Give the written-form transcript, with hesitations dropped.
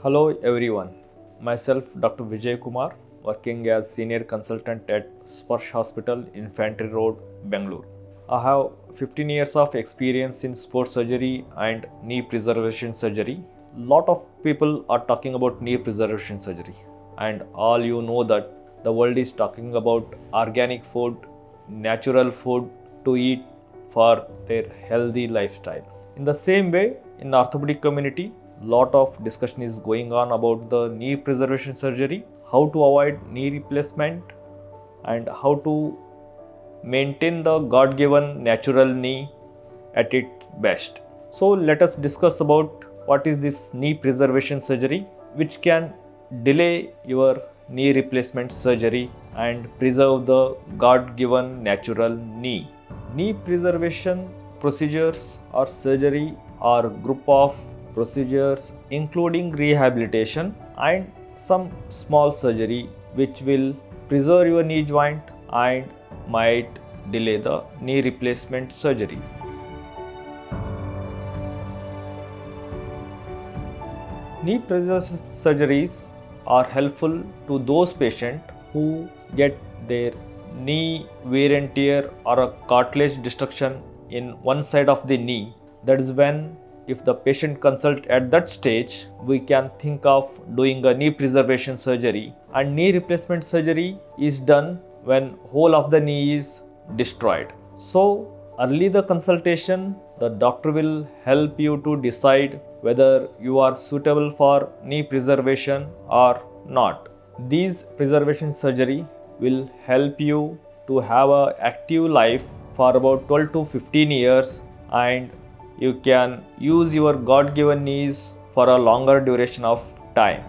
Hello everyone, myself Dr. Vijaykumar, working as Senior Consultant at SPARSH Hospital, Infantry Road, Bangalore. I have 15 years of experience in sports surgery and knee preservation surgery. Lot of people are talking about knee preservation surgery, and all you know that the world is talking about organic food, natural food to eat for their healthy lifestyle. In the same way, in orthopedic community, lot of discussion is going on about the knee preservation surgery, how to avoid knee replacement and how to maintain the God-given natural knee at its best. So let us discuss about what is this knee preservation surgery, which can delay your knee replacement surgery and preserve the God-given natural knee. Knee preservation procedures or surgery are group of procedures including rehabilitation and some small surgery which will preserve your knee joint and might delay the knee replacement surgeries. Knee preservation surgeries are helpful to those patients who get their knee wear and tear or a cartilage destruction in one side of the knee. That is when, if the patient consult at that stage, we can think of doing a knee preservation surgery. And knee replacement surgery is done when whole of the knee is destroyed. So early the consultation, the doctor will help you to decide whether you are suitable for knee preservation or not. These preservation surgery will help you to have an active life for about 12 to 15 years, and you can use your God-given knees for a longer duration of time.